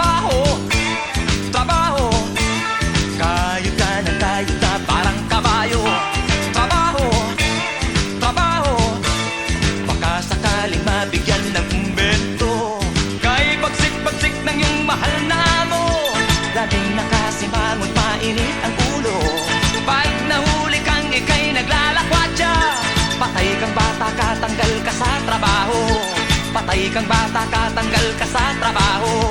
trabaho, trabaho. Kayod ka ng kayod na parang kabayo. Trabaho, trabaho. Baka sakaling mabigyan ng kumbento. Kay bagsik-bagsik ng iyong mahal na mo. Laging nakasimangot, mainit ang ulo. Pag nahuli kang ika'y naglalakwatsa, patay kang bata ka, tanggal ka sa trabaho. Patay kang bata ka, tanggal ka sa trabaho.